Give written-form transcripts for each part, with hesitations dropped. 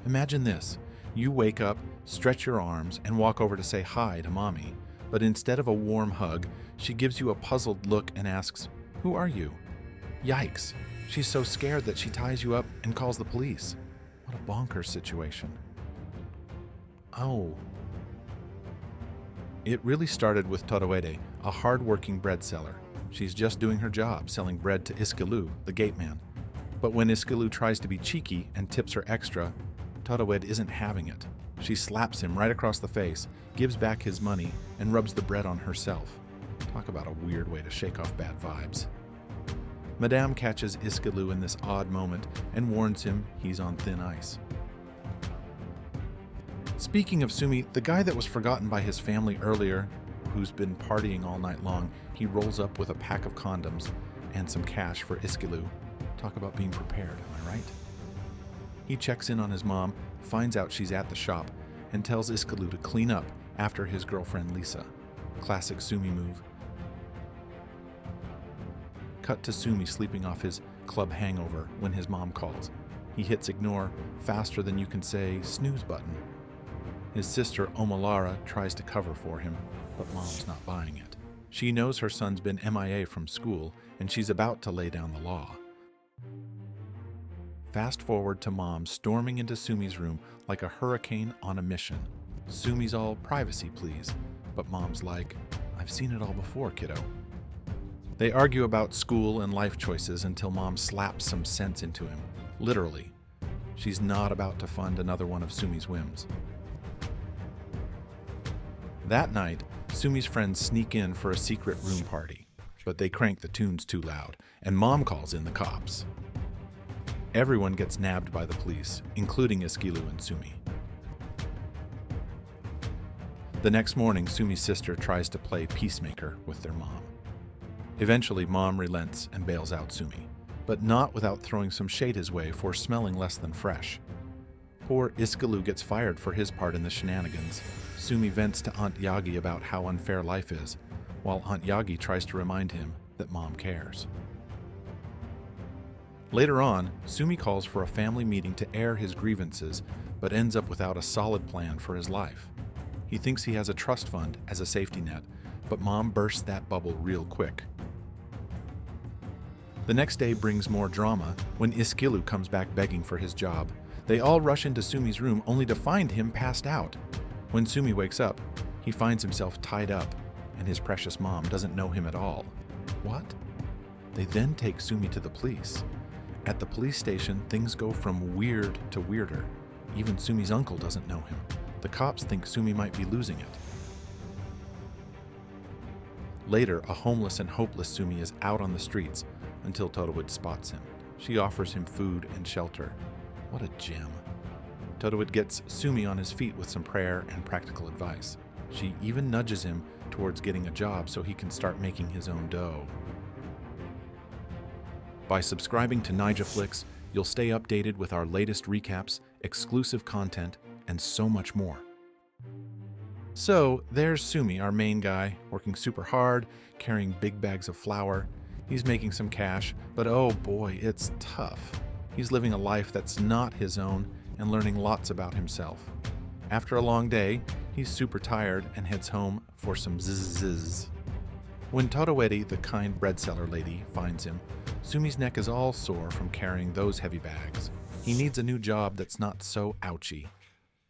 Imagine this. You wake up, stretch your arms, and walk over to say hi to Mommy. But instead of a warm hug, she gives you a puzzled look and asks, "Who are you?" Yikes. She's so scared that she ties you up and calls the police. What a bonkers situation. Oh. It really started with Toroede, a hard-working bread seller. She's just doing her job, selling bread to Iskilu, the gate man. But when Iskilu tries to be cheeky and tips her extra, Toroed isn't having it. She slaps him right across the face, gives back his money, and rubs the bread on herself. Talk about a weird way to shake off bad vibes. Madame catches Iskilu in this odd moment and warns him he's on thin ice. Speaking of Sumi, the guy that was forgotten by his family earlier, who's been partying all night long, he rolls up with a pack of condoms and some cash for Iskilu. Talk about being prepared, am I right? He checks in on his mom, finds out she's at the shop, and tells Iskilu to clean up after his girlfriend Lisa. Classic Sumi move. Cut to Sumi sleeping off his club hangover when his mom calls. He hits ignore faster than you can say snooze button. His sister Omolara tries to cover for him, but Mom's not buying it. She knows her son's been MIA from school, and she's about to lay down the law. Fast forward to Mom storming into Sumi's room like a hurricane on a mission. Sumi's all, "Privacy, please." But Mom's like, "I've seen it all before, kiddo." They argue about school and life choices until Mom slaps some sense into him. Literally. She's not about to fund another one of Sumi's whims. That night, Sumi's friends sneak in for a secret room party, but they crank the tunes too loud, and Mom calls in the cops. Everyone gets nabbed by the police, including Iskilu and Sumi. The next morning, Sumi's sister tries to play peacemaker with their mom. Eventually, Mom relents and bails out Sumi, but not without throwing some shade his way for smelling less than fresh. Poor Iskilu gets fired for his part in the shenanigans. Sumi vents to Aunt Yagi about how unfair life is, while Aunt Yagi tries to remind him that Mom cares. Later on, Sumi calls for a family meeting to air his grievances, but ends up without a solid plan for his life. He thinks he has a trust fund as a safety net, but Mom bursts that bubble real quick. The next day brings more drama when Iskilu comes back begging for his job. They all rush into Sumi's room only to find him passed out. When Sumi wakes up, he finds himself tied up, and his precious mom doesn't know him at all. What? They then take Sumi to the police. At the police station, things go from weird to weirder. Even Sumi's uncle doesn't know him. The cops think Sumi might be losing it. Later, a homeless and hopeless Sumi is out on the streets until Toroed spots him. She offers him food and shelter. What a gem. Toroed gets Sumi on his feet with some prayer and practical advice. She even nudges him towards getting a job so he can start making his own dough. By subscribing to Nijaflix, you'll stay updated with our latest recaps, exclusive content, and so much more. So, there's Sumi, our main guy, working super hard, carrying big bags of flour. He's making some cash, but oh boy, it's tough. He's living a life that's not his own and learning lots about himself. After a long day, he's super tired and heads home for some zzz. When Toroedi, the kind bread seller lady, finds him, Sumi's neck is all sore from carrying those heavy bags. He needs a new job that's not so ouchy.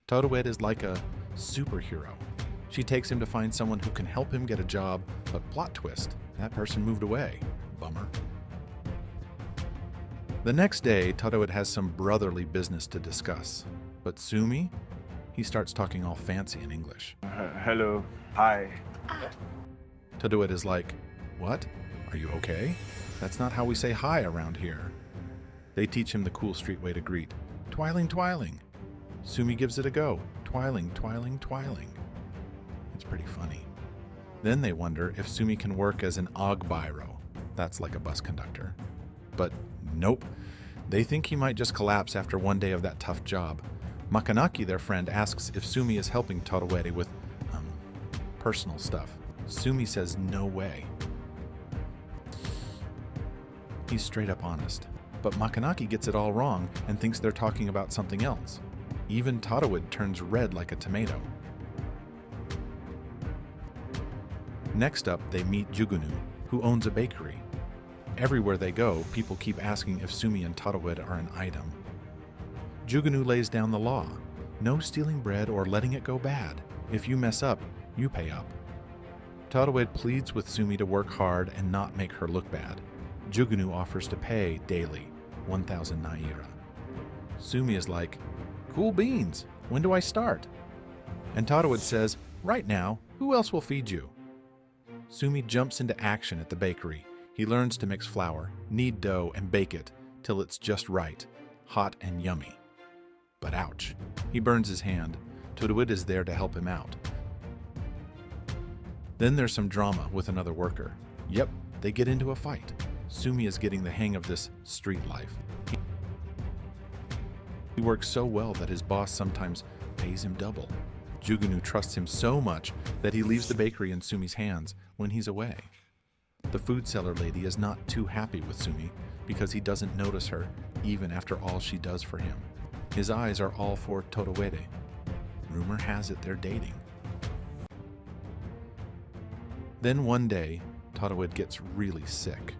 Toroed is like a superhero. She takes him to find someone who can help him get a job, but plot twist, that person moved away. Bummer. The next day, Toroed has some brotherly business to discuss. But Sumi? He starts talking all fancy in English. Hello. Hi. Toroed is like, "What? Are you okay? That's not how we say hi around here." They teach him the cool street way to greet. "Twiling, twiling." Sumi gives it a go. "Twiling, twiling, twiling." It's pretty funny. Then they wonder if Sumi can work as an ogbairo. That's like a bus conductor. But nope. They think he might just collapse after one day of that tough job. Makanaki, their friend, asks if Sumi is helping Toroedi with, personal stuff. Sumi says no way. He's straight up honest. But Makanaki gets it all wrong and thinks they're talking about something else. Even Tadawid turns red like a tomato. Next up, they meet Jugunu, who owns a bakery. Everywhere they go, people keep asking if Sumi and Tadawid are an item. Jugunu lays down the law. No stealing bread or letting it go bad. If you mess up, you pay up. Tadawid pleads with Sumi to work hard and not make her look bad. Jugunu offers to pay daily, 1,000 naira. Sumi is like, "Cool beans, when do I start?" And Tadawid says, "Right now, who else will feed you?" Sumi jumps into action at the bakery. He learns to mix flour, knead dough, and bake it till it's just right, hot and yummy. But ouch, he burns his hand. Tadawid is there to help him out. Then there's some drama with another worker. Yep, they get into a fight. Sumi is getting the hang of this street life. He works so well that his boss sometimes pays him double. Jugunu trusts him so much that he leaves the bakery in Sumi's hands when he's away. The food seller lady is not too happy with Sumi because he doesn't notice her even after all she does for him. His eyes are all for Tadawid. Rumor has it they're dating. Then one day, Tadawid gets really sick.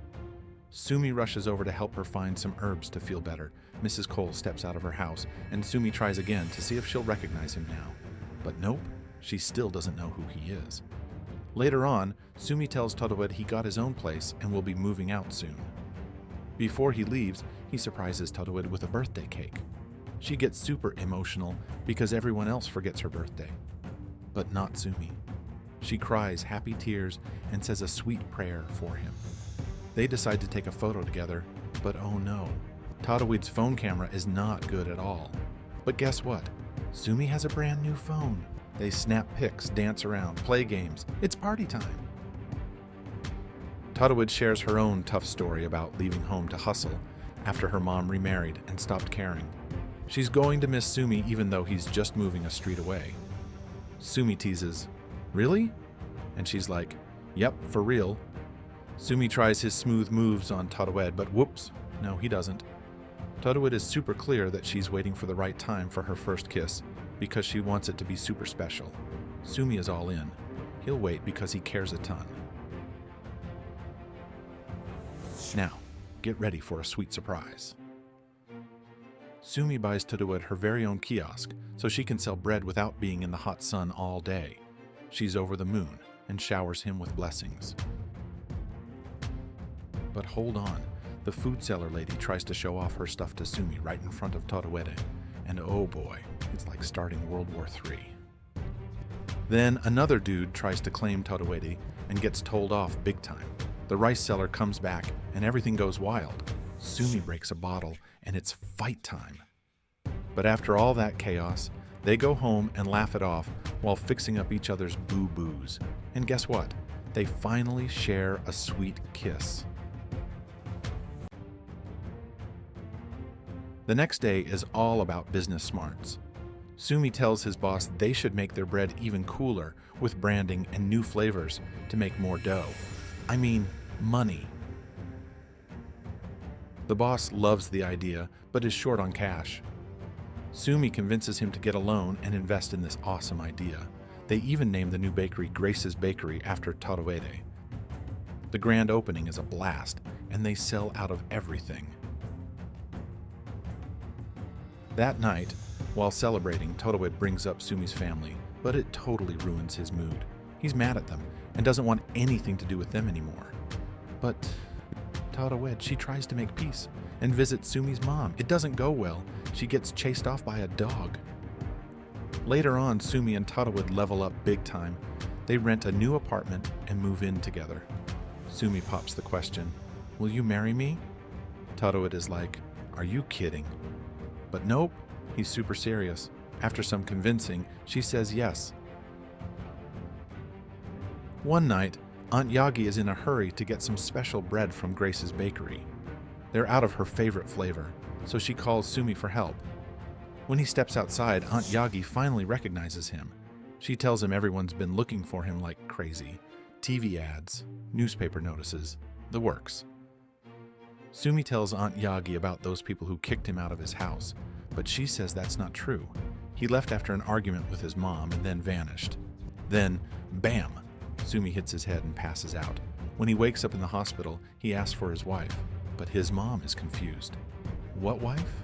Sumi rushes over to help her find some herbs to feel better. Mrs. Cole steps out of her house, and Sumi tries again to see if she'll recognize him now. But nope, she still doesn't know who he is. Later on, Sumi tells Tadawid he got his own place and will be moving out soon. Before he leaves, he surprises Tadawid with a birthday cake. She gets super emotional because everyone else forgets her birthday. But not Sumi. She cries happy tears and says a sweet prayer for him. They decide to take a photo together, but oh no, Tadawid's phone camera is not good at all. But guess what? Sumi has a brand new phone. They snap pics, dance around, play games. It's party time. Tadawid shares her own tough story about leaving home to hustle after her mom remarried and stopped caring. She's going to miss Sumi even though he's just moving a street away. Sumi teases, "Really?" And she's like, "Yep, for real." Sumi tries his smooth moves on Tadawid, but whoops, no he doesn't. Tadawid is super clear that she's waiting for the right time for her first kiss because she wants it to be super special. Sumi is all in. He'll wait because he cares a ton. Now, get ready for a sweet surprise. Sumi buys Tadawid her very own kiosk so she can sell bread without being in the hot sun all day. She's over the moon and showers him with blessings. But hold on, the food seller lady tries to show off her stuff to Sumi right in front of Tadawid, and oh boy, it's like starting World War III. Then another dude tries to claim Tadawid and gets told off big time. The rice seller comes back and everything goes wild. Sumi breaks a bottle and it's fight time. But after all that chaos, they go home and laugh it off while fixing up each other's boo-boos. And guess what? They finally share a sweet kiss. The next day is all about business smarts. Sumi tells his boss they should make their bread even cooler with branding and new flavors to make more dough. I mean, money. The boss loves the idea, but is short on cash. Sumi convinces him to get a loan and invest in this awesome idea. They even name the new bakery Grace's Bakery after Tadawid. The grand opening is a blast, and they sell out of everything. That night, while celebrating, Tadawid brings up Sumi's family, but it totally ruins his mood. He's mad at them and doesn't want anything to do with them anymore. But Tadawid, she tries to make peace and visit Sumi's mom. It doesn't go well. She gets chased off by a dog. Later on, Sumi and Tadawid level up big time. They rent a new apartment and move in together. Sumi pops the question, "Will you marry me?" Tadawid is like, "Are you kidding?" But nope, he's super serious. After some convincing, she says yes. One night, Aunt Yagi is in a hurry to get some special bread from Grace's bakery. They're out of her favorite flavor, so she calls Sumi for help. When he steps outside, Aunt Yagi finally recognizes him. She tells him everyone's been looking for him like crazy. TV ads, newspaper notices, the works. Sumi tells Aunt Yagi about those people who kicked him out of his house, but she says that's not true. He left after an argument with his mom and then vanished. Then, bam! Sumi hits his head and passes out. When he wakes up in the hospital, he asks for his wife, but his mom is confused. What wife?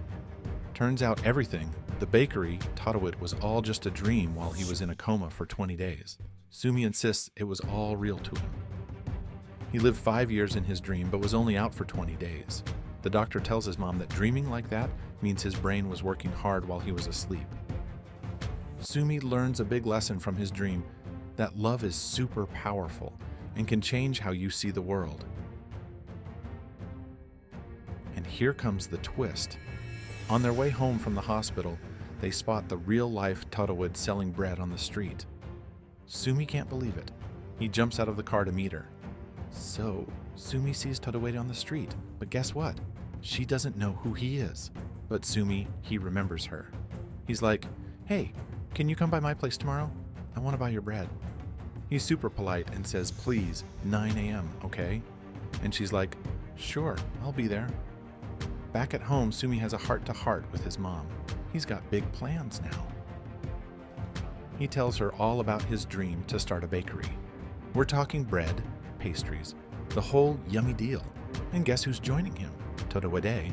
Turns out everything, the bakery, Tadawid, was all just a dream while he was in a coma for 20 days. Sumi insists it was all real to him. He lived 5 years in his dream but was only out for 20 days. The doctor tells his mom that dreaming like that means his brain was working hard while he was asleep. Sumi learns a big lesson from his dream, that love is super powerful and can change how you see the world. And here comes the twist. On their way home from the hospital, they spot the real-life Tadawid selling bread on the street. Sumi can't believe it. He jumps out of the car to meet her. So, Sumi sees Tadawid on the street, but guess what? She doesn't know who he is. But Sumi, he remembers her. He's like, "Hey, can you come by my place tomorrow? I want to buy your bread." He's super polite and says, "Please, 9 a.m., okay?" And she's like, "Sure, I'll be there." Back at home, Sumi has a heart-to-heart with his mom. He's got big plans now. He tells her all about his dream to start a bakery. We're talking bread, pastries, the whole yummy deal. And guess who's joining him? Tadawid.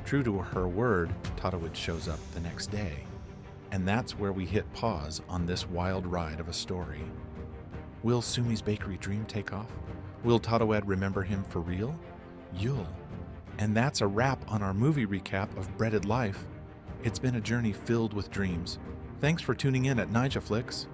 True to her word, Tadawid shows up the next day. And that's where we hit pause on this wild ride of a story. Will Sumi's bakery dream take off? Will Tadawid remember him for real? You'll. And that's a wrap on our movie recap of Breaded Life. It's been a journey filled with dreams. Thanks for tuning in at Nijaflix.